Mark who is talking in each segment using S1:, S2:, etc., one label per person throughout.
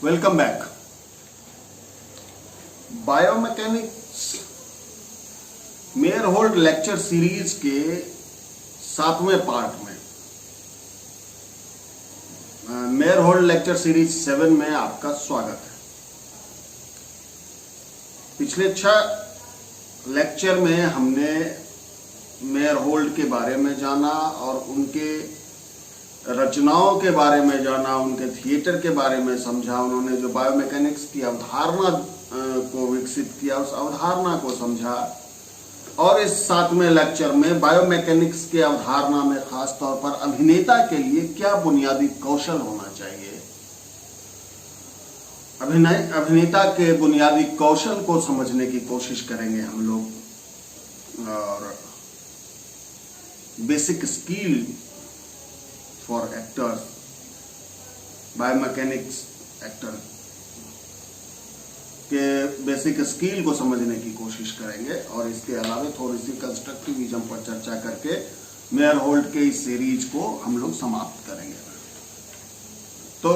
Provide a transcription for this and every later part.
S1: Welcome back. Biomechanics mayor hold lecture series के 7वें part में mayor hold lecture series 7 में आपका स्वागत है। पिछले 6 लेक्चर में हमने मेयर होल्ड के बारे में जाना और उनके रचनाओं के बारे में जाना, उनके थिएटर के बारे में समझा। उन्होंने जो बायोमैकेनिक्स की अवधारणा को विकसित किया, उस अवधारणा को समझा। और इस 7वें लेक्चर में बायोमैकेनिक्स के अवधारणा में खास तौर पर अभिनेता के लिए क्या बुनियादी कौशल होना चाहिए, अभिनेता के बुनियादी कौशल को समझने की कोशिश करेंगे हम लोग। और basic skill for actors, biomechanics actor के बेसिक स्किल को समझने की कोशिश करेंगे। और इसके अलावा थोड़ी सी कंस्ट्रक्टिविज्म पर चर्चा करके मेयर होल्ड के इस सीरीज को हम लोग समाप्त करेंगे। तो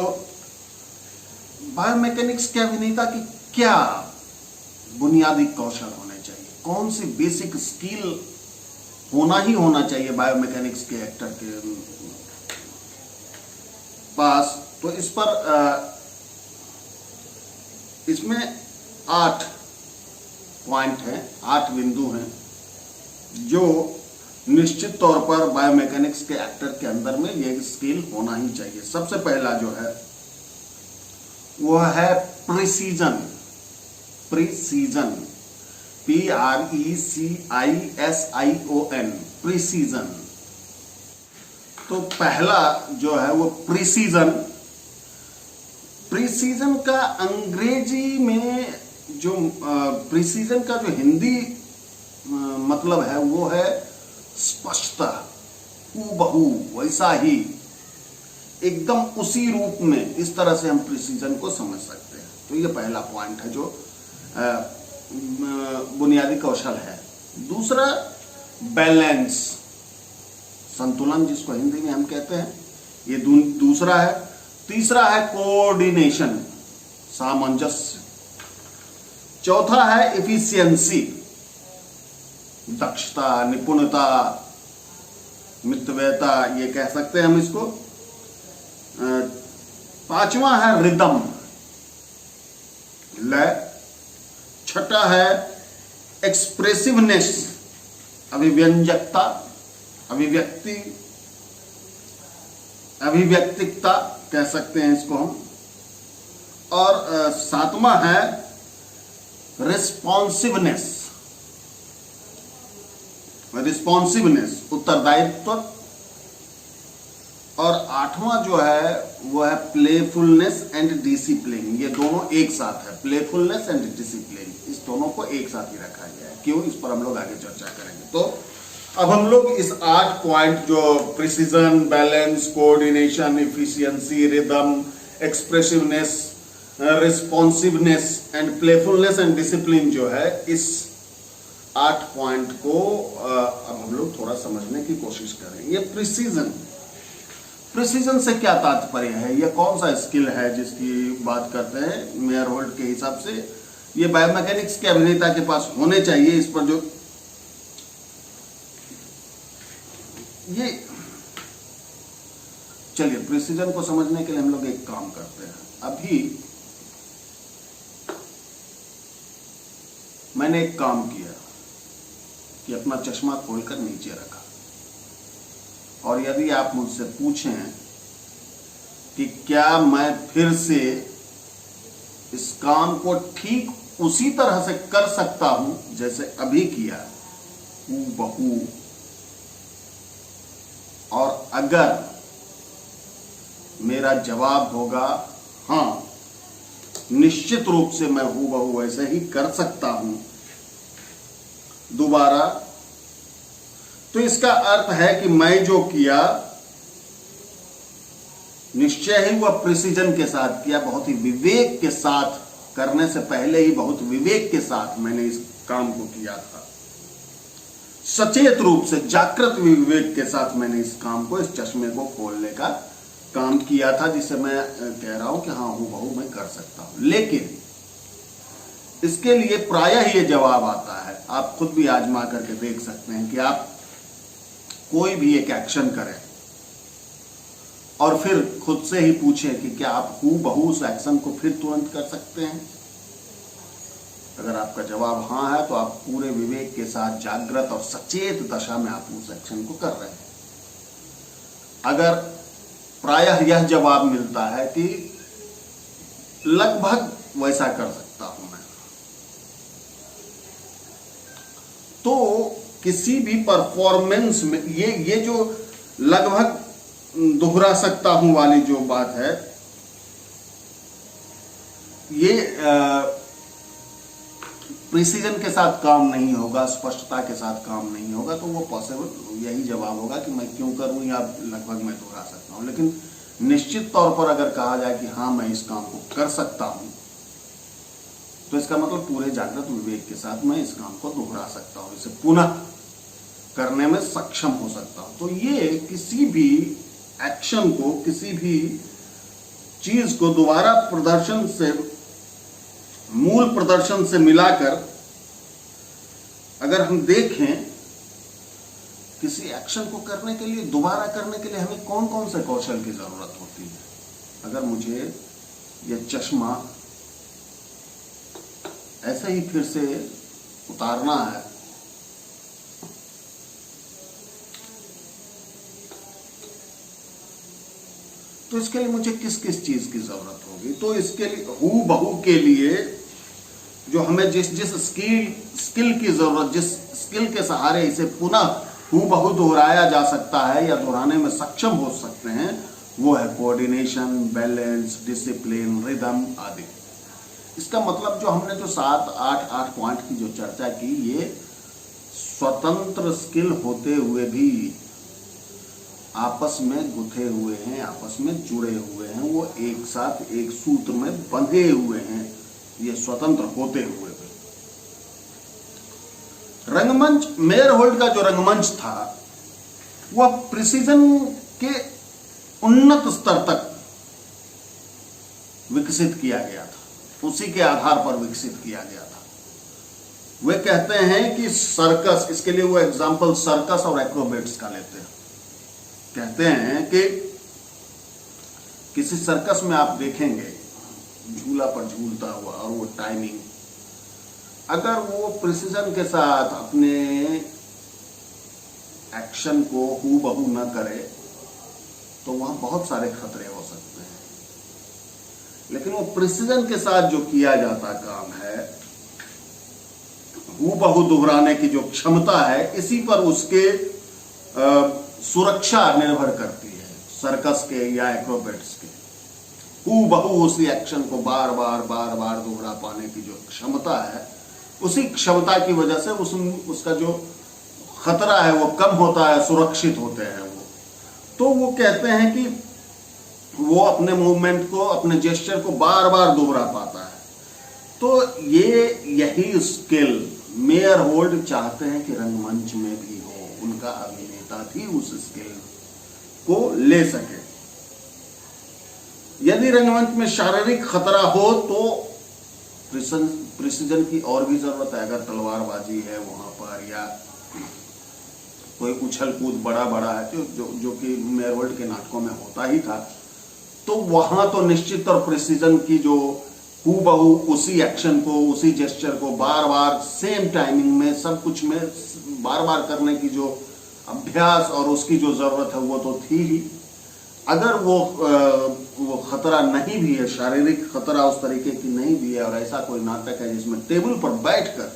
S1: बायोमैकेनिक्स के अभिनेता की क्या बुनियादी कौशल होने चाहिए, कौन सी बेसिक स्किल होना चाहिए बायोमैकेनिक्स के एक्टर के पास। तो इस पर इसमें 8 पॉइंट हैं, 8 बिंदु हैं जो निश्चित तौर पर बायोमैकेनिक्स के एक्टर के अंदर में ये स्किल होना ही चाहिए। सबसे पहला जो है वो है प्रिसीजन। PRECISION, precision. तो पहला जो है वो प्रिसीजन का अंग्रेजी में जो प्रिसीजन का जो हिंदी मतलब है वो है स्पष्टता, हूबहू, वैसा ही, एकदम उसी रूप में। इस तरह से हम प्रिसीजन को समझ सकते हैं। तो ये पहला पॉइंट है जो बुनियादी कौशल है। दूसरा बैलेंस, संतुलन, जिसको हिंदी में हम कहते हैं, ये दूसरा है। तीसरा है कोऑर्डिनेशन, सामंजस्य। चौथा है एफिशिएंसी, दक्षता, निपुणता, मितव्ययता, ये कह सकते हैं हम इसको। पांचवा है रिदम, लय। छठा है एक्सप्रेसिवनेस, अभिव्यंजकता, अभिव्यक्तिकता कह सकते हैं इसको हम। और सातवां है रिस्पॉन्सिवनेस, उत्तरदायित्व। और आठवां जो है वो है प्लेफुलनेस एंड डिसिप्लिन। ये दोनों एक साथ है, प्लेफुलनेस एंड डिसिप्लिन, इस दोनों को एक साथ ही रखा गया है। क्यों, इस पर हम लोग आगे चर्चा करेंगे। तो अब हम लोग इस 8 पॉइंट जो precision, balance, coordination, efficiency, rhythm, expressiveness, responsiveness and playfulness and discipline जो है, इस 8 पॉइंट को अब हम लोग थोड़ा समझने की कोशिश करेंगे। प्रिसीजन से क्या तात्पर्य है, यह कौन सा स्किल है जिसकी बात करते हैं मेयर होल्ड के हिसाब से ये बायोमैकेनिक्स के अभिनेता के पास होने चाहिए। इस पर जो ये, चलिए प्रिसीजन को समझने के लिए हम लोग एक काम करते हैं। अभी मैंने एक काम किया कि अपना चश्मा खोलकर नीचे रखा, और यदि आप मुझसे पूछें कि क्या मैं फिर से इस काम को ठीक उसी तरह से कर सकता हूं जैसे अभी किया, हूबहू, और अगर मेरा जवाब होगा हां, निश्चित रूप से मैं हूबहू ऐसे ही कर सकता हूं दोबारा, तो इसका अर्थ है कि मैं जो किया निश्चय ही वह प्रिसीजन के साथ किया, बहुत ही विवेक के साथ, करने से पहले ही बहुत विवेक के साथ मैंने इस काम को किया था। सचेत रूप से, जागृत विवेक के साथ मैंने इस काम को, इस चश्मे को खोलने का काम किया था जिसे मैं कह रहा हूं कि हाँ हूबहू मैं कर सकता हूं। लेकिन इसके लिए प्रायः ये जवाब आता है, आप खुद भी आजमा करके देख सकते हैं कि आप कोई भी एक एक्शन करें और फिर खुद से ही पूछें कि क्या आप हूबहू उस एक्शन को फिर तुरंत कर सकते हैं। अगर आपका जवाब हाँ है तो आप पूरे विवेक के साथ जागृत और सचेत दशा में आप उस एक्शन को कर रहे हैं। अगर प्रायः यह जवाब मिलता है कि लगभग वैसा कर सकता हूं मैं, तो किसी भी परफॉर्मेंस में ये जो लगभग दोहरा सकता हूं वाली जो बात है, ये प्रिसीजन के साथ काम नहीं होगा, स्पष्टता के साथ काम नहीं होगा। तो वो पॉसिबल यही जवाब होगा कि मैं क्यों करूं या लगभग मैं दोहरा सकता हूं। लेकिन निश्चित तौर पर अगर कहा जाए कि हाँ मैं इस काम को कर सकता हूं, तो इसका मतलब पूरे जागृत विवेक के साथ मैं इस काम को दोहरा सकता हूं, इसे पुनः करने में सक्षम हो सकता हूं। तो ये किसी भी एक्शन को, किसी भी चीज को दोबारा प्रदर्शन से, मूल प्रदर्शन से मिलाकर अगर हम देखें, किसी एक्शन को करने के लिए, दोबारा करने के लिए हमें कौन कौन से कौशल की जरूरत होती है। अगर मुझे यह चश्मा ऐसे ही फिर से उतारना है, तो इसके लिए मुझे किस किस चीज की जरूरत होगी। तो इसके लिए हूबहू के लिए जो हमें जिस स्किल की जरूरत, जिस स्किल के सहारे इसे पुनः हूबहू दोहराया जा सकता है या दोहराने में सक्षम हो सकते हैं, वो है कोऑर्डिनेशन, बैलेंस, डिसिप्लिन, रिदम आदि। इसका मतलब जो हमने जो 7-8 पॉइंट की जो चर्चा की, ये स्वतंत्र स्किल होते हुए भी आपस में गुथे हुए हैं, आपस में जुड़े हुए हैं, वो एक साथ एक सूत्र में बंधे हुए हैं, ये स्वतंत्र होते हुए भी। रंगमंच, मेयर होल्ड का जो रंगमंच था, वह प्रिसीजन के उन्नत स्तर तक विकसित किया गया था, उसी के आधार पर विकसित किया गया था। वे कहते हैं कि सर्कस, इसके लिए वो एग्जाम्पल सर्कस और एक्रोबेट्स का लेते हैं। कहते हैं कि किसी सर्कस में आप देखेंगे झूला पर झूलता हुआ और वो टाइमिंग, अगर वो प्रिसीजन के साथ अपने एक्शन को हूबहू न करे तो वहां बहुत सारे खतरे हो सकते हैं। लेकिन वो प्रिसीजन के साथ जो किया जाता काम है, हूबहू दोहराने की जो क्षमता है, इसी पर उसके सुरक्षा निर्भर करती है। सर्कस के या एक्रोबेट्स के हूबहू उसी एक्शन को बार बार दोहरा पाने की जो क्षमता है, उसी क्षमता की वजह से उसका जो खतरा है वो कम होता है, सुरक्षित होते हैं वो। तो वो कहते हैं कि वो अपने मूवमेंट को, अपने जेस्चर को बार बार दोहरा पाता है। तो यही स्किल मेयर होल्ड चाहते हैं कि रंगमंच में भी हो, उनका अभिनेता भी उस स्किल को ले सके। यदि रंगमंच में शारीरिक खतरा हो तो प्रिसीजन की और भी जरूरत है। अगर तलवारबाजी है वहां पर, या कोई उछल कूद बड़ा है जो कि मेयर होल्ड के नाटकों में होता ही था, तो वहां तो निश्चित और प्रिसीजन की जो हूबहू उसी एक्शन को, उसी जेस्चर को बार बार सेम टाइमिंग में, सब कुछ में बार बार करने की जो अभ्यास और उसकी जो जरूरत है वो तो थी ही। अगर वो खतरा नहीं भी है, शारीरिक खतरा उस तरीके की नहीं भी है, और ऐसा कोई नाटक है जिसमें टेबल पर बैठकर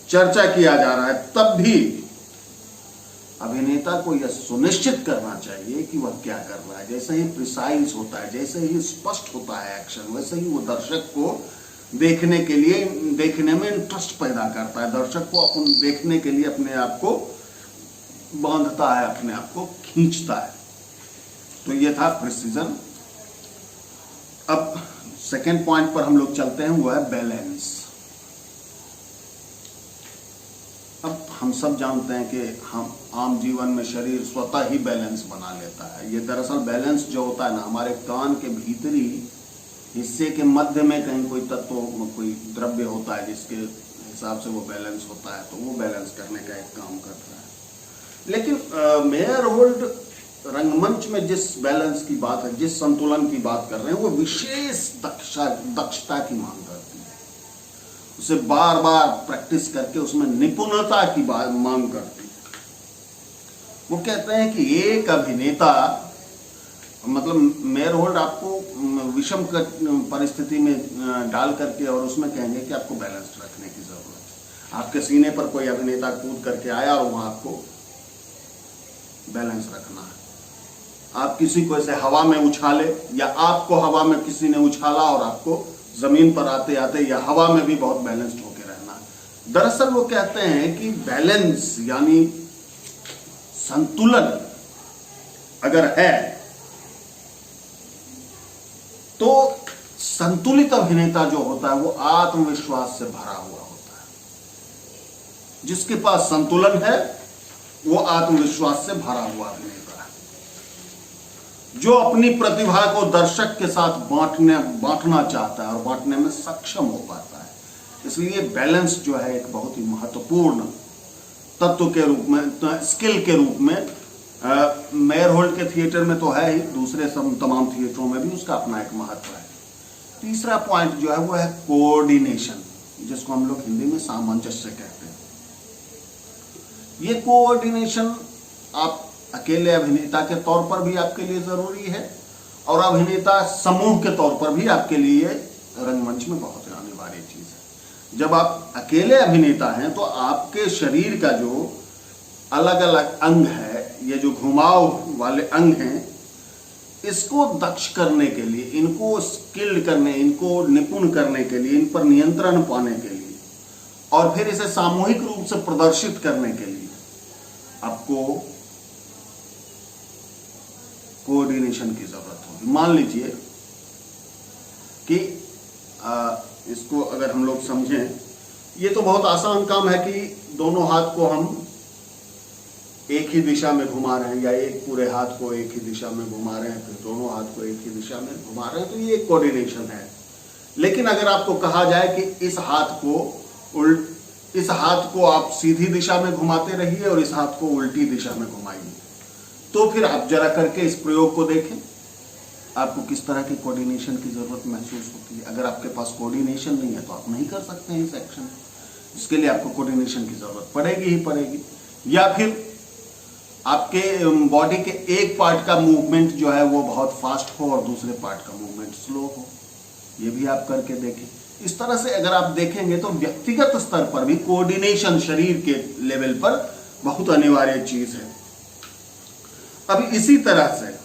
S1: चर्चा किया जा रहा है, तब भी अभिनेता को यह सुनिश्चित करना चाहिए कि वह क्या कर रहा है। जैसे ही प्रिसाइज होता है, जैसे ही स्पष्ट होता है एक्शन, वैसे ही वो दर्शक को देखने में इंटरेस्ट पैदा करता है, दर्शक को अपन देखने के लिए अपने आप को बांधता है, अपने आप को खींचता है। तो ये था प्रिसीजन। अब सेकेंड पॉइंट पर हम लोग चलते हैं, वो है बैलेंस। अब हम हम सब जानते हैं कि हम आम जीवन में शरीर स्वतः ही बैलेंस बना लेता है। ये दरअसल बैलेंस जो होता है ना, हमारे कान के भीतरी हिस्से के मध्य में कहीं कोई तत्व, कोई द्रव्य होता है जिसके हिसाब से वो बैलेंस होता है, तो वो बैलेंस करने का एक काम करता है। लेकिन मेयरहोल्ड रंगमंच में जिस बैलेंस की बात है, जिस संतुलन की बात कर रहे हैं, वो विशेष दक्षता की मांग करती है। उसे बार बार प्रैक्टिस करके उसमें निपुणता की मांग करती है। वो कहते हैं कि एक अभिनेता, मतलब मेयरहोल्ड आपको विषम परिस्थिति में डाल करके और उसमें कहेंगे कि आपको बैलेंस रखने की जरूरत है। आपके सीने पर कोई अभिनेता कूद करके आया और वहां आपको बैलेंस रखना है। आप किसी को ऐसे हवा में उछाले, या आपको हवा में किसी ने उछाला और आपको जमीन पर आते आते या हवा में भी बहुत बैलेंस्ड होकर रहना है। दरअसल वो कहते हैं कि बैलेंस यानी संतुलन अगर है तो संतुलित अभिनेता जो होता है वो आत्मविश्वास से भरा हुआ होता है। जिसके पास संतुलन है वो आत्मविश्वास से भरा हुआ अभिनेता है, जो अपनी प्रतिभा को दर्शक के साथ बांटना चाहता है और बांटने में सक्षम हो पाता है। इसलिए बैलेंस जो है एक बहुत ही महत्वपूर्ण तत्व के रूप में, स्किल के रूप में मेयरहोल्ड के थिएटर में तो है ही, दूसरे तमाम थिएटरों में भी उसका अपना एक महत्व है। तीसरा पॉइंट जो है वो है कोऑर्डिनेशन, जिसको हम लोग हिंदी में सामंजस्य कहते हैं। ये कोऑर्डिनेशन आप अकेले अभिनेता के तौर पर भी आपके लिए जरूरी है और अभिनेता समूह के तौर पर भी आपके लिए रंगमंच में बहुत अनिवार्य चीज है। जब आप अकेले अभिनेता हैं तो आपके शरीर का जो अलग अलग अंग है, ये जो घुमाव वाले अंग हैं, इसको दक्ष करने के लिए, इनको स्किल्ड करने, इनको निपुण करने के लिए, इन पर नियंत्रण पाने के लिए और फिर इसे सामूहिक रूप से प्रदर्शित करने के लिए आपको कोऑर्डिनेशन की जरूरत होगी। मान लीजिए कि इसको अगर हम लोग समझें, ये तो बहुत आसान काम है कि दोनों हाथ को हम एक ही दिशा में घुमा रहे हैं, या एक पूरे हाथ को एक ही दिशा में घुमा रहे हैं, फिर दोनों हाथ को एक ही दिशा में घुमा रहे हैं, तो ये कोऑर्डिनेशन है। लेकिन अगर आपको कहा जाए कि इस हाथ को आप सीधी दिशा में घुमाते रहिए और इस हाथ को उल्टी दिशा में घुमाइए, तो फिर आप जरा करके इस प्रयोग को देखें, आपको किस तरह की कोऑर्डिनेशन की जरूरत महसूस होती है। अगर आपके पास कोऑर्डिनेशन नहीं है तो आप नहीं कर सकते हैं इस एक्शन। इसके लिए आपको कोऑर्डिनेशन की जरूरत पड़ेगी ही पड़ेगी। या फिर आपके बॉडी के एक पार्ट का मूवमेंट जो है वो बहुत फास्ट हो और दूसरे पार्ट का मूवमेंट स्लो हो, ये भी आप करके देखें। इस तरह से अगर आप देखेंगे तो व्यक्तिगत स्तर पर भी कोऑर्डिनेशन शरीर के लेवल पर बहुत अनिवार्य चीज है। अब इसी तरह से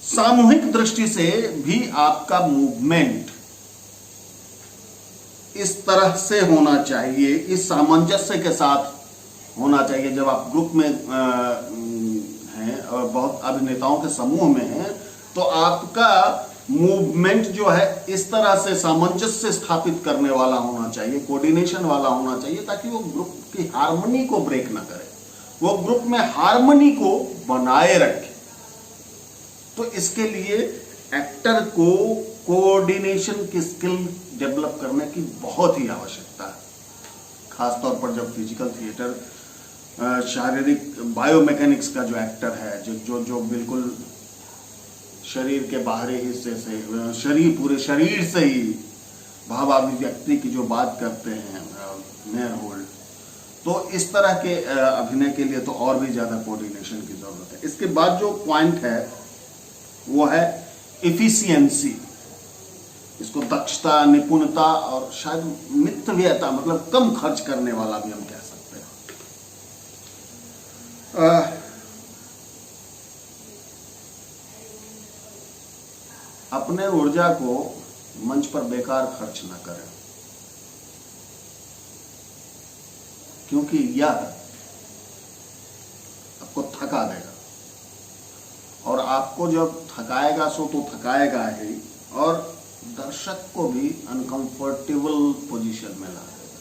S1: सामूहिक दृष्टि से भी आपका मूवमेंट इस तरह से होना चाहिए, इस सामंजस्य के साथ होना चाहिए। जब आप ग्रुप में हैं और बहुत अभिनेताओं के समूह में हैं तो आपका मूवमेंट जो है इस तरह से सामंजस्य स्थापित करने वाला होना चाहिए, कोऑर्डिनेशन वाला होना चाहिए, ताकि वो ग्रुप की हार्मनी को ब्रेक ना करे, वो ग्रुप में हार्मनी को बनाए रखे। तो इसके लिए एक्टर को कोऑर्डिनेशन की स्किल डेवलप करने की बहुत ही आवश्यकता है, खासतौर पर जब फिजिकल थिएटर शारीरिक बायोमैकेनिक्स का जो एक्टर है, जो बिल्कुल शरीर के बाहरी हिस्से से, पूरे शरीर से ही भावाभिव्यक्ति की जो बात करते हैं मेयरहोल्ड, तो इस तरह के अभिनय के लिए तो और भी ज्यादा कोऑर्डिनेशन की जरूरत है। इसके बाद जो पॉइंट है वो है इफिशियंसी। इसको दक्षता, निपुणता और शायद मितव्ययता, मतलब कम खर्च करने वाला भी हम कह सकते हैं। अपने ऊर्जा को मंच पर बेकार खर्च न करें, क्योंकि यह आपको थका देगा और आपको जब थकाएगा सो तो थकाएगा ही, और दर्शक को भी अनकंफर्टेबल पोजीशन में ला देगा,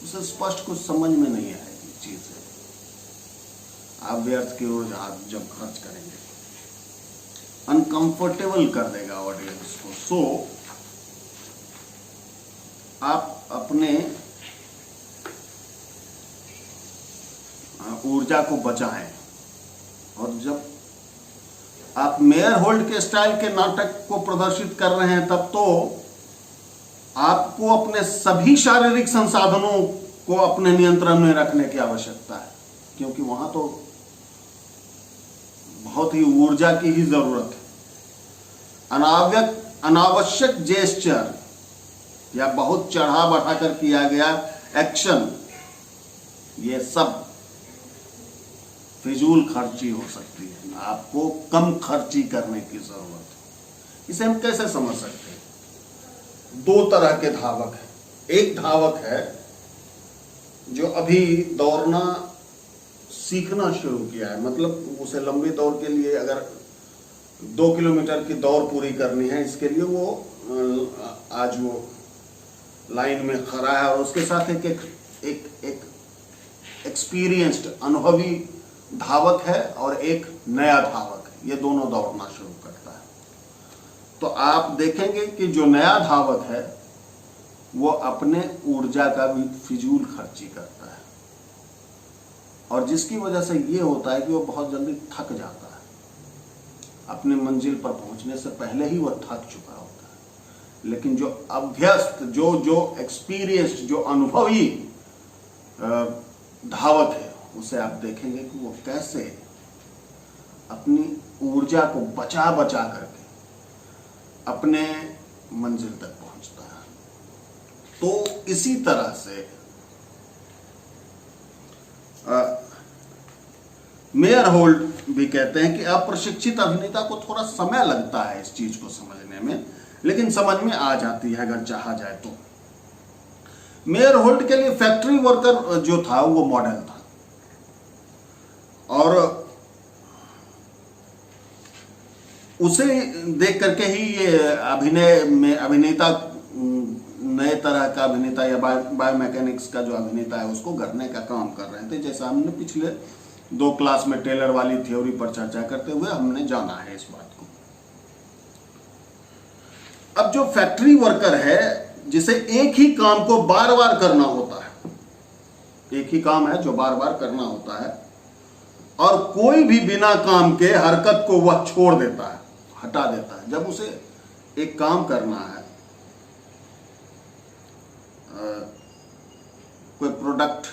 S1: उसे स्पष्ट कुछ समझ में नहीं आएगी चीज है। आप व्यर्थ की ओर आप जब खर्च करेंगे, अनकंफर्टेबल कर देगा ऑडियंस को। सो आप अपने ऊर्जा को बचाएं, और जब आप मेयर होल्ड के स्टाइल के नाटक को प्रदर्शित कर रहे हैं, तब तो आपको अपने सभी शारीरिक संसाधनों को अपने नियंत्रण में रखने की आवश्यकता है, क्योंकि वहां तो बहुत ही ऊर्जा की ही जरूरत है। अनावश्यक जेस्चर या बहुत चढ़ा बढ़ाकर किया गया एक्शन, ये सब फिजूल खर्ची हो सकती है। आपको कम खर्ची करने की जरूरत है। इसे हम कैसे समझ सकते हैं? दो तरह के धावक हैं। एक धावक है जो अभी दौड़ना सीखना शुरू किया है, मतलब उसे लंबी दौड़ के लिए अगर 2 किलोमीटर की दौड़ पूरी करनी है, इसके लिए वो आज वो लाइन में खड़ा है, और उसके साथ एक एक्सपीरियंस्ड अनुभवी धावक है और एक नया धावक है। ये दोनों दौड़ना शुरू करता है। तो आप देखेंगे कि जो नया धावक है वो अपने ऊर्जा का भी फिजूल खर्ची करता है, और जिसकी वजह से ये होता है कि वो बहुत जल्दी थक जाता है। अपने मंजिल पर पहुंचने से पहले ही वो थक चुका होता है। लेकिन जो अभ्यस्त, जो एक्सपीरियंस्ड, जो अनुभवी धावक है, उसे आप देखेंगे कि वो कैसे अपनी ऊर्जा को बचा बचा करके अपने मंजिल तक पहुंचता है। तो इसी तरह से मेयर होल्ड भी कहते हैं कि अप्रशिक्षित अभिनेता को थोड़ा समय लगता है इस चीज को समझने में, लेकिन समझ में आ जाती है अगर चाहा जाए तो। मेयर होल्ड के लिए फैक्ट्री वर्कर जो था वो मॉडल था, और उसे देख करके ही ये अभिनय में अभिनेता, नए तरह का अभिनेता या बायोमैकेनिक्स का जो अभिनेता है उसको गढ़ने का काम कर रहे थे। जैसा हमने पिछले 2 क्लास में टेलर वाली थ्योरी पर चर्चा करते हुए हमने जाना है इस बात को। अब जो फैक्ट्री वर्कर है, जिसे एक ही काम को बार बार करना होता है, एक ही काम है जो बार बार करना होता है, और कोई भी बिना काम के हरकत को वह छोड़ देता है, हटा देता है। जब उसे एक काम करना है, कोई प्रोडक्ट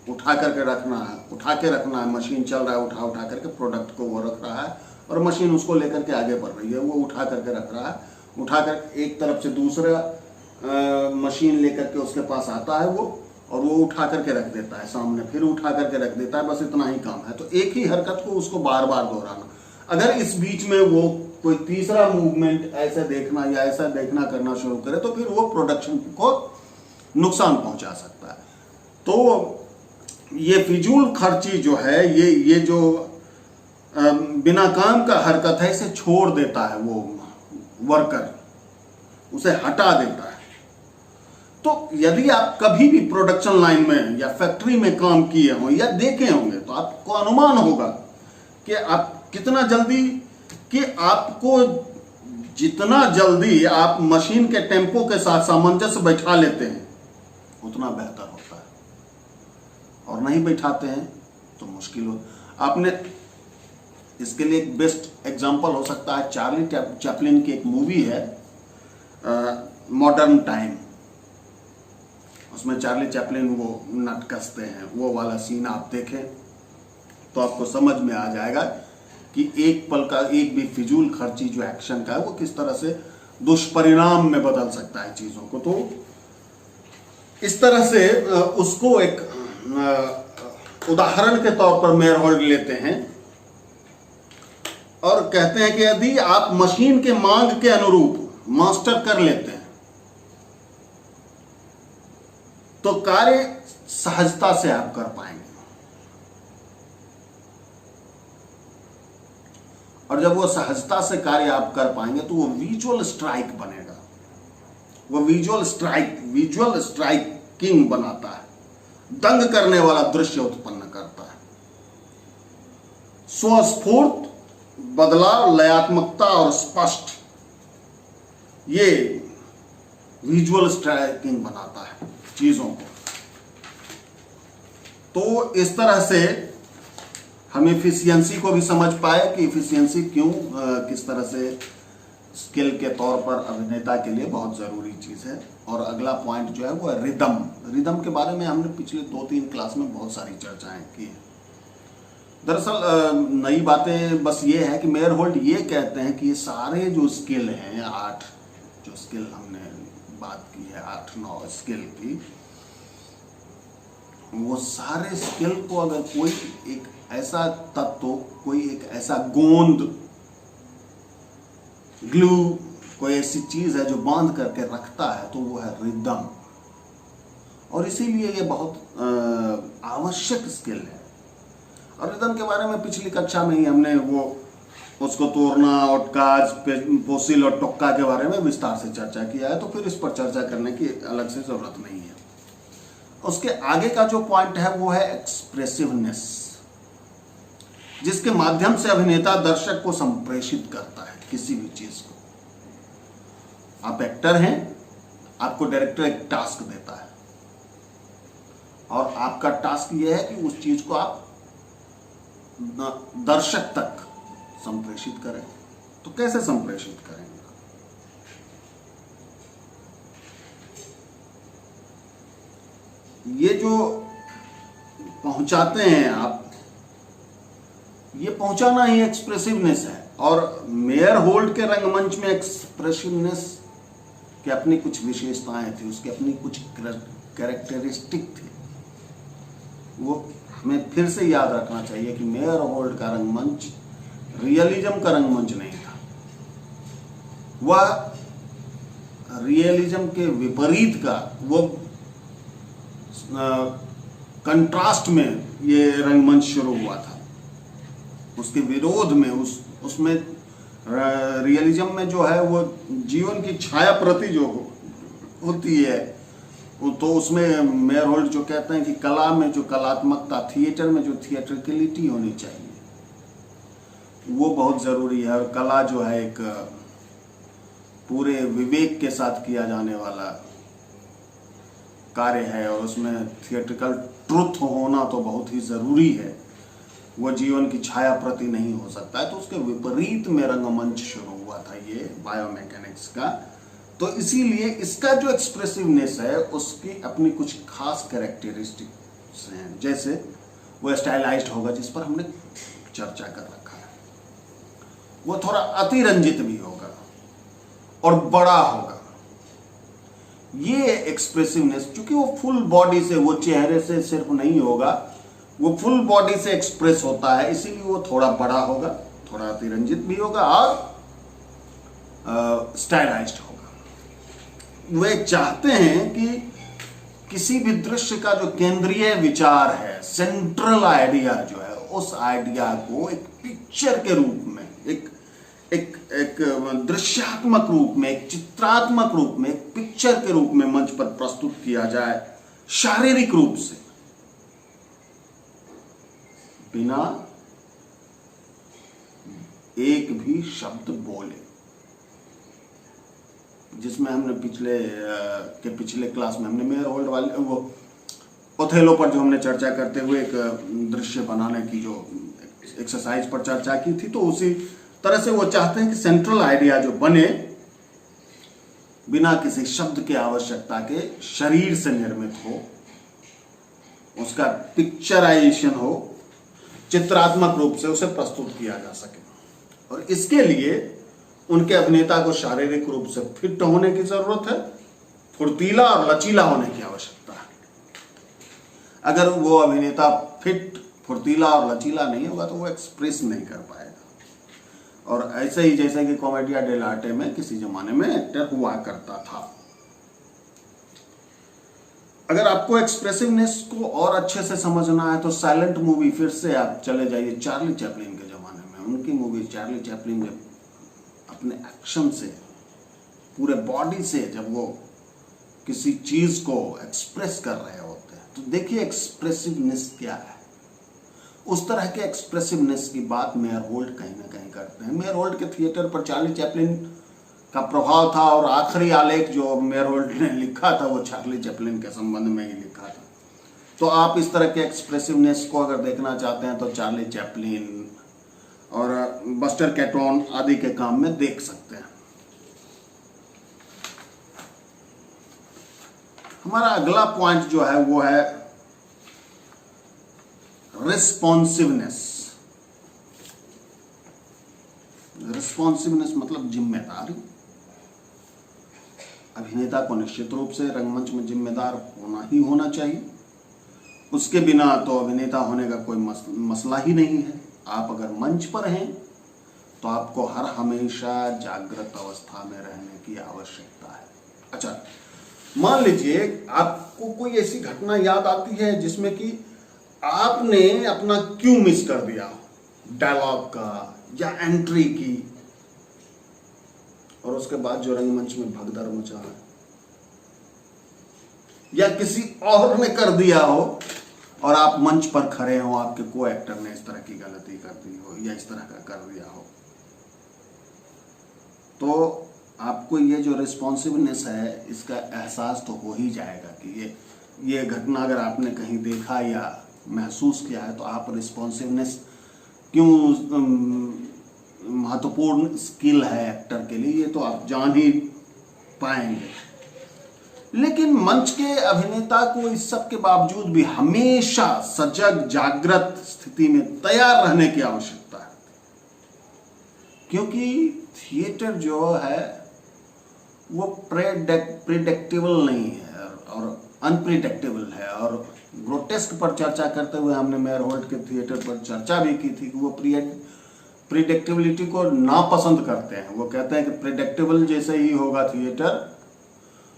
S1: उठा करके रखना है, उठा के रखना है, मशीन चल रहा है, उठा करके प्रोडक्ट को वो रख रहा है, और मशीन उसको लेकर के आगे बढ़ रही है, वो उठा करके रख रहा है, उठा कर एक तरफ से दूसरा मशीन लेकर के उसके पास आता है वो, और वो उठा करके रख देता है सामने, फिर उठा करके रख देता है, बस इतना ही काम है। तो एक ही हरकत को उसको बार बार दोहराना। अगर इस बीच में वो कोई तीसरा मूवमेंट ऐसे देखना या ऐसा देखना करना शुरू करे, तो फिर वो प्रोडक्शन को नुकसान पहुंचा सकता है। तो ये फिजूल खर्ची जो है, ये जो बिना काम का हरकत है, इसे छोड़ देता है वो वर्कर, उसे हटा देता है। तो यदि आप कभी भी प्रोडक्शन लाइन में या फैक्ट्री में काम किए हों या देखे होंगे, तो आपको अनुमान होगा कि आप कितना जल्दी, कि आपको जितना जल्दी आप मशीन के टेम्पो के साथ सामंजस्य बैठा लेते हैं उतना बेहतर होता है, और नहीं बैठाते हैं तो मुश्किल हो। आपने इसके लिए एक बेस्ट एग्जांपल हो सकता है, चार्ली चैपलिन की एक मूवी है मॉडर्न टाइम। उसमें चार्ली चैपलिन वो नट कसते हैं, वो वाला सीन आप देखें तो आपको समझ में आ जाएगा कि एक पल का एक भी फिजूल खर्ची जो एक्शन का है वो किस तरह से दुष्परिणाम में बदल सकता है चीजों को। तो इस तरह से उसको एक उदाहरण के तौर पर मेयर होल्ड लेते हैं और कहते हैं कि यदि आप मशीन के मांग के अनुरूप मास्टर कर लेते हैं तो कार्य सहजता से आप कर पाएंगे, और जब वो सहजता से कार्य आप कर पाएंगे तो वो विजुअल स्ट्राइक बनेगा, वो विजुअल स्ट्राइकिंग बनाता है, दंग करने वाला दृश्य उत्पन्न करता है। स्वस्फूर्त, बदलाव, लयात्मकता और स्पष्ट, ये विजुअल स्ट्राइकिंग बनाता है चीजों को। तो इस तरह से हम इफिशियंसी को भी समझ पाए कि इफिशियंसी क्यों किस तरह से स्किल के तौर पर अभिनेता के लिए बहुत जरूरी चीज है। और अगला पॉइंट जो है वो है रिदम। रिदम के बारे में हमने पिछले 2-3 क्लास में बहुत सारी चर्चाएं की। दरअसल नई बातें बस ये है कि मेयरहोल्ड ये कहते हैं कि ये सारे जो स्किल हैं, 8 जो स्किल हमने बात की है, 8-9 स्किल की, वो सारे स्किल को अगर कोई एक ऐसा तत्व, कोई एक ऐसा गोंद, ग्लू, कोई ऐसी चीज है जो बांध करके रखता है, तो वो है रिदम। और इसीलिए ये बहुत आवश्यक स्किल है। और रिदम के बारे में पिछली कक्षा में ही हमने वो उसको तोड़ना और काज, पोसिल और टोक्का के बारे में विस्तार से चर्चा किया है, तो फिर इस पर चर्चा करने की अलग से जरूरत नहीं है। उसके आगे का जो पॉइंट है वो है एक्सप्रेसिवनेस, जिसके माध्यम से अभिनेता दर्शक को संप्रेषित करता है किसी भी चीज को। आप एक्टर हैं, आपको डायरेक्टर एक टास्क देता है और आपका टास्क यह है कि उस चीज को आप दर्शक तक संप्रेषित करें। तो कैसे संप्रेषित करेंगे? ये जो पहुंचाते हैं आप, ये पहुंचाना ही एक्सप्रेसिवनेस है। और मेयरहोल्ड के रंगमंच में एक्सप्रेसिवनेस की अपनी कुछ विशेषताएं थी, उसकी अपनी कुछ कैरेक्टरिस्टिक थी। वो हमें फिर से याद रखना चाहिए कि मेयरहोल्ड का रंगमंच रियलिज्म का रंगमंच नहीं था। वह रियलिज्म के विपरीत का, वो कंट्रास्ट में ये रंगमंच शुरू हुआ था, उसके विरोध में। उसमें रियलिज्म में जो है वो जीवन की छाया प्रति जो होती है, तो उसमें मेयरहोल्ड जो कहते हैं कि कला में जो कलात्मकता, थिएटर में जो थिएट्रिकलिटी होनी चाहिए, वो बहुत जरूरी है। और कला जो है एक पूरे विवेक के साथ किया जाने वाला कार्य है और उसमें थिएट्रिकल ट्रुथ होना तो बहुत ही जरूरी है। वो जीवन की छाया प्रति नहीं हो सकता है। तो उसके विपरीत में रंगमंच शुरू हुआ था ये बायोमैकेनिक्स का। तो इसीलिए इसका जो एक्सप्रेसिवनेस है उसकी अपनी कुछ खास कैरेक्टरिस्टिक्स हैं। जैसे वो स्टाइलाइज्ड होगा, जिस पर हमने चर्चा कर रखा है। वो थोड़ा अतिरंजित भी होगा और बड़ा होगा। ये एक्सप्रेसिवनेस, क्योंकि वो फुल बॉडी से, वो चेहरे से सिर्फ नहीं होगा, वो फुल बॉडी से एक्सप्रेस होता है, इसीलिए वो थोड़ा बड़ा होगा, थोड़ा अतिरंजित भी होगा और स्टाइलाइज्ड होगा। वे चाहते हैं कि किसी भी दृश्य का जो केंद्रीय विचार है, सेंट्रल आइडिया जो है, उस आइडिया को एक पिक्चर के रूप में, एक दृश्यात्मक रूप में, एक चित्रात्मक रूप में, एक पिक्चर के रूप में मंच पर प्रस्तुत किया जाए, शारीरिक रूप से, बिना एक भी शब्द बोले। जिसमें हमने पिछले क्लास में हमने मेयरहोल्ड वाले वो ओथेलो पर जो हमने चर्चा करते हुए एक दृश्य बनाने की जो एक्सरसाइज पर चर्चा की थी, तो उसी तरह से वो चाहते हैं कि सेंट्रल आइडिया जो बने बिना किसी शब्द की आवश्यकता के, शरीर से निर्मित हो, उसका पिक्चराइजेशन हो, चित्रात्मक रूप से उसे प्रस्तुत किया जा सके। और इसके लिए उनके अभिनेता को शारीरिक रूप से फिट होने की जरूरत है, फुर्तीला और लचीला होने की आवश्यकता है। अगर वो अभिनेता फिट, फुर्तीला और लचीला नहीं होगा तो वो एक्सप्रेस नहीं कर पाएगा। और ऐसे ही जैसे कि कॉमेडिया डेलार्टे में किसी जमाने में एक्टर हुआ करता था। अगर आपको एक्सप्रेसिवनेस को और अच्छे से समझना है तो साइलेंट मूवी फिर से आप चले जाइए चार्ली चैपलिन के जमाने में, उनकी मूवी चार्ली चैपलिन जब अपने एक्शन से, पूरे बॉडी से जब वो किसी चीज को एक्सप्रेस कर रहे होते हैं, तो देखिए एक्सप्रेसिवनेस क्या है। उस तरह के एक्सप्रेसिवनेस की बात मेयर होल्ट कहीं ना कहीं करते हैं। मेयर होल्ट के थिएटर पर चार्ली चैपलिन का प्रभाव था, और आखिरी आलेख जो मेयर होल्ट ने लिखा था वो चार्ली चैपलिन के संबंध में ही लिखा था। तो आप इस तरह के एक्सप्रेसिवनेस को अगर देखना चाहते हैं तो चार्ली चैपलिन और बस्टर केटोन आदि के काम में देख सकते हैं। हमारा अगला पॉइंट जो है वो है रिस्पॉन्सिवनेस। रिस्पॉन्सिवनेस मतलब जिम्मेदारी। अभिनेता को निश्चित रूप से रंगमंच में जिम्मेदार होना ही होना चाहिए। उसके बिना तो अभिनेता होने का कोई मसला ही नहीं है। आप अगर मंच पर हैं तो आपको हर हमेशा जागृत अवस्था में रहने की आवश्यकता है। अच्छा, मान लीजिए आपको कोई ऐसी घटना याद आती है जिसमें कि आपने अपना क्यू मिस कर दिया, डायलॉग का या एंट्री की, और उसके बाद जो रंगमंच में भगदड़ मचा है, या किसी और ने कर दिया हो और आप मंच पर खड़े हो, आपके को एक्टर ने इस तरह की गलती कर दी हो या इस तरह का कर दिया हो, तो आपको ये जो रिस्पॉन्सिवनेस है इसका एहसास तो हो ही जाएगा कि ये घटना अगर आपने कहीं देखा या महसूस किया है तो आप रिस्पॉन्सिवनेस क्यों महत्वपूर्ण स्किल है एक्टर के लिए, ये तो आप जान ही पाएंगे। लेकिन मंच के अभिनेता को इस सब के बावजूद भी हमेशा सजग जागृत स्थिति में तैयार रहने की आवश्यकता है, क्योंकि थिएटर जो है वो प्रेडिक्टेबल नहीं है और अनप्रिडिक्टेबल है। और ग्रोटेस्क पर चर्चा करते हुए हमने मेयर होल्ट के थिएटर पर चर्चा भी की थी कि वो प्रिडिक्टेबिलिटी को नापसंद करते हैं। वो कहते हैं कि प्रिडिक्टेबल जैसे ही होगा थिएटर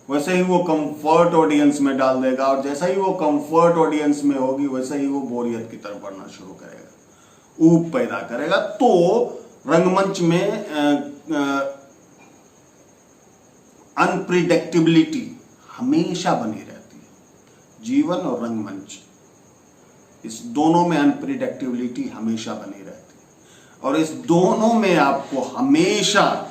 S1: वैसे ही वो कंफर्ट ऑडियंस में डाल देगा, और जैसा ही वो कंफर्ट ऑडियंस में होगी वैसे ही वो बोरियत की तरफ बढ़ना शुरू करेगा, ऊब पैदा करेगा। तो रंगमंच में अनप्रिडिक्टेबिलिटी हमेशा बनी रहती है। जीवन और रंगमंच, इस दोनों में अनप्रिडिक्टेबिलिटी हमेशा बनी रहती है, और इस दोनों में आपको हमेशा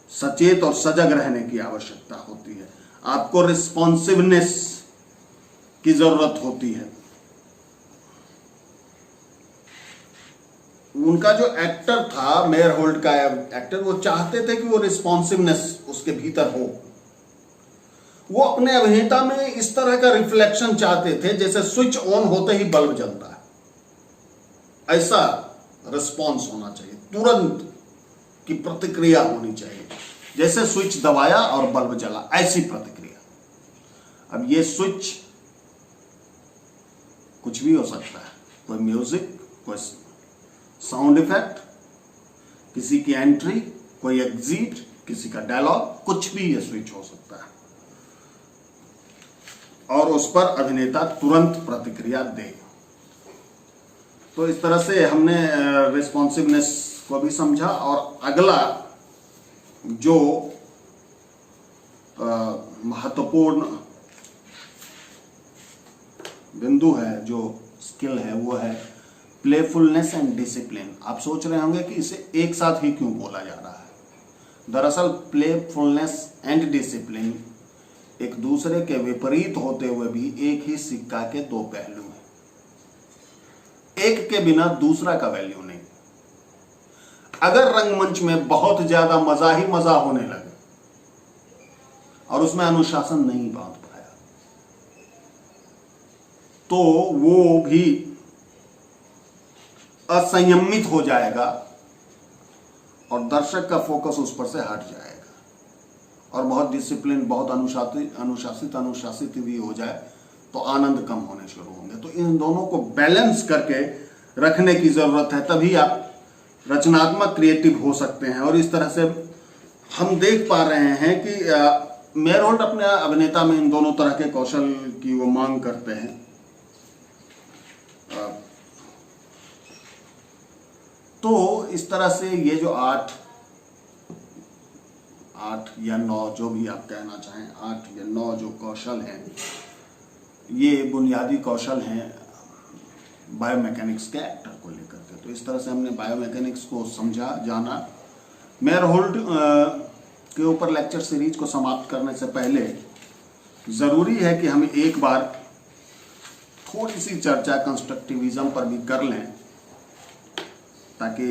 S1: सचेत और सजग रहने की आवश्यकता होती है। आपको रिस्पॉन्सिवनेस की जरूरत होती है। उनका जो एक्टर था, मेयर होल्ट का एक्टर, वो चाहते थे कि वो रिस्पॉन्सिवनेस उसके भीतर हो। वो अपने अभिनेता में इस तरह का रिफ्लेक्शन चाहते थे जैसे स्विच ऑन होते ही बल्ब जलता है, ऐसा रिस्पॉन्स होना चाहिए, तुरंत की प्रतिक्रिया होनी चाहिए, जैसे स्विच दबाया और बल्ब जला, ऐसी प्रतिक्रिया। अब ये स्विच कुछ भी हो सकता है, कोई म्यूजिक, कोई साउंड इफेक्ट, किसी की एंट्री, कोई एग्जिट, किसी का डायलॉग, कुछ भी ये स्विच हो सकता है, और उस पर अभिनेता तुरंत प्रतिक्रिया दे। तो इस तरह से हमने रिस्पॉन्सिवनेस को भी समझा। और अगला जो महत्वपूर्ण बिंदु है, जो स्किल है, वो है प्लेफुलनेस एंड डिसिप्लिन। आप सोच रहे होंगे कि इसे एक साथ ही क्यों बोला जा रहा है। दरअसल प्लेफुलनेस एंड डिसिप्लिन एक दूसरे के विपरीत होते हुए भी एक ही सिक्का के दो पहलू हैं। एक के बिना दूसरा का वैल्यू नहीं। अगर रंगमंच में बहुत ज्यादा मजा ही मजा होने लगे और उसमें अनुशासन नहीं बांध पाया, तो वो भी असंयमित हो जाएगा और दर्शक का फोकस उस पर से हट जाएगा, और बहुत डिसिप्लिन, बहुत अनुशासित भी हो जाए तो आनंद कम होने शुरू होंगे। तो इन दोनों को बैलेंस करके रखने की जरूरत है, तभी आप रचनात्मक क्रिएटिव हो सकते हैं। और इस तरह से हम देख पा रहे हैं कि मेयर होल्ट अपने अभिनेता में इन दोनों तरह के कौशल की वो मांग करते हैं। तो इस तरह से ये जो 8 या 9 जो भी आप कहना चाहें, 8 या 9 जो कौशल हैं, ये बुनियादी कौशल हैं बायोमैकेनिक्स के एक्टर को लेकर के। तो इस तरह से हमने बायोमैकेनिक्स को समझा, जाना। मेयरहोल्ड के ऊपर लेक्चर सीरीज को समाप्त करने से पहले ज़रूरी है कि हम एक बार थोड़ी सी चर्चा कंस्ट्रक्टिविज्म पर भी कर लें, ताकि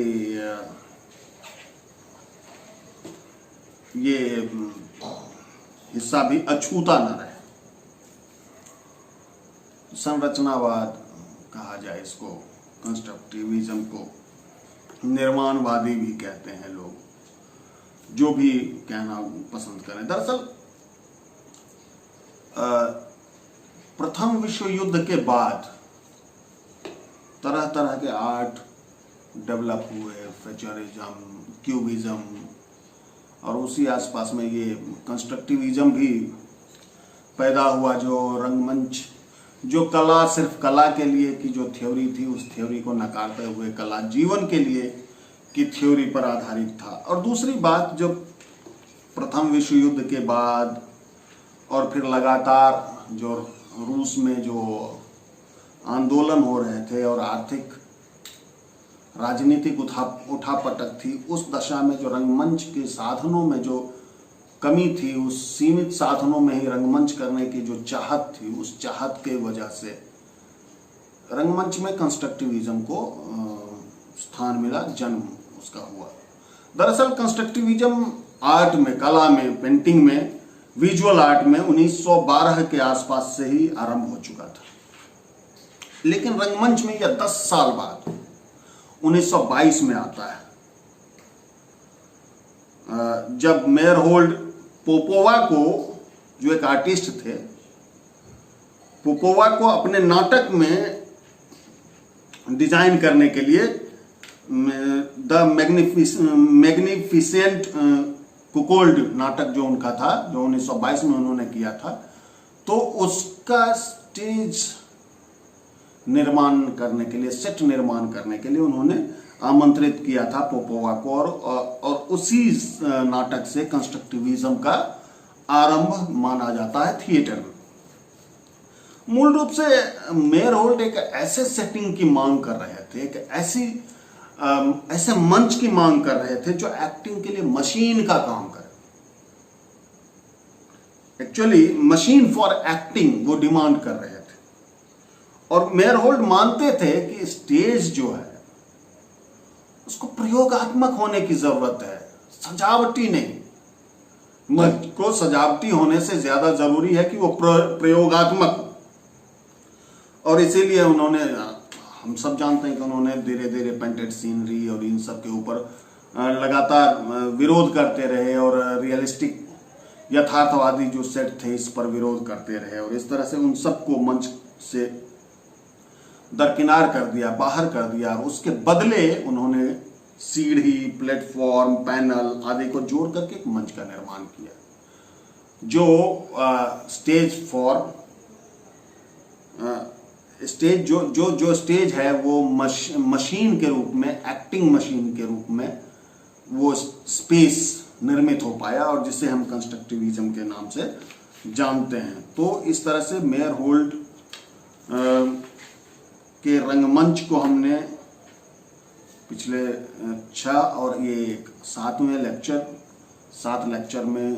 S1: ये हिस्सा भी अछूता न रहे। संरचनावाद कहा जाए इसको, कंस्ट्रक्टिविज्म को निर्माणवादी भी कहते हैं लोग, जो भी कहना पसंद करें। दरअसल प्रथम विश्व युद्ध के बाद तरह तरह के आर्ट डेवलप हुए, फ्यूचरिज्म, क्यूबिज्म, और उसी आसपास में ये कंस्ट्रक्टिविज्म भी पैदा हुआ, जो रंगमंच, जो कला सिर्फ कला के लिए की जो थ्योरी थी, उस थ्योरी को नकारते हुए कला जीवन के लिए की थ्योरी पर आधारित था। और दूसरी बात, जो प्रथम विश्व युद्ध के बाद और फिर लगातार जो रूस में जो आंदोलन हो रहे थे और आर्थिक राजनीतिक उठापटक थी, उस दशा में जो रंगमंच के साधनों में जो कमी थी, उस सीमित साधनों में ही रंगमंच करने की जो चाहत थी, उस चाहत के वजह से रंगमंच में कंस्ट्रक्टिविज्म को स्थान मिला, जन्म उसका हुआ। दरअसल कंस्ट्रक्टिविज्म आर्ट में, कला में, पेंटिंग में, विजुअल आर्ट में 1912 के आसपास से ही आरंभ हो चुका था, लेकिन रंगमंच में यह 10 साल बाद 1922 में आता है, जब मेयरहोल्ड पोपोवा को, जो एक आर्टिस्ट थे, पोपोवा को अपने नाटक में डिजाइन करने के लिए द मैग्निफिसेंट कुकोल्ड नाटक जो उनका था, जो 1922 में उन्होंने किया था, तो उसका स्टेज निर्माण करने के लिए, सेट निर्माण करने के लिए उन्होंने आमंत्रित किया था पोपोवा को, और उसी नाटक से कंस्ट्रक्टिविज्म का आरंभ माना जाता है थिएटर में। मूल रूप से मेयरहोल्ड एक ऐसे सेटिंग की मांग कर रहे थे, एक ऐसे मंच की मांग कर रहे थे जो एक्टिंग के लिए मशीन का काम करे। एक्चुअली मशीन फॉर एक्टिंग वो डिमांड कर रहे थे, और मेयरहोल्ड मानते थे कि स्टेज जो है उसको प्रयोगात्मक होने की जरूरत है, सजावटी नहीं। मंच को सजावटी होने से ज्यादा जरूरी है कि वो प्रयोगात्मक हो, और इसीलिए उन्होंने, हम सब जानते हैं कि उन्होंने धीरे धीरे पेंटेड सीनरी और इन सब के ऊपर लगातार विरोध करते रहे, और रियलिस्टिक यथार्थवादी जो सेट थे इस पर विरोध करते रहे, और इस तरह से उन सबको मंच से दरकिनार कर दिया, बाहर कर दिया। और उसके बदले उन्होंने सीढ़ी, प्लेटफॉर्म, पैनल आदि को जोड़ करके एक मंच का निर्माण किया, जो स्टेज जो स्टेज है वो मशीन के रूप में, एक्टिंग मशीन के रूप में वो स्पेस निर्मित हो पाया, और जिसे हम कंस्ट्रक्टिविज्म के नाम से जानते हैं। तो इस तरह से मेयरहोल्ड के रंगमंच को हमने पिछले 6 और ये 7 लेक्चर में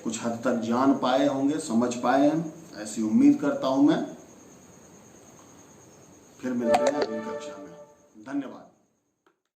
S1: कुछ हद तक जान पाए होंगे, समझ पाए हैं, ऐसी उम्मीद करता हूं मैं। फिर मिलते हैं अगली कक्षा में। धन्यवाद।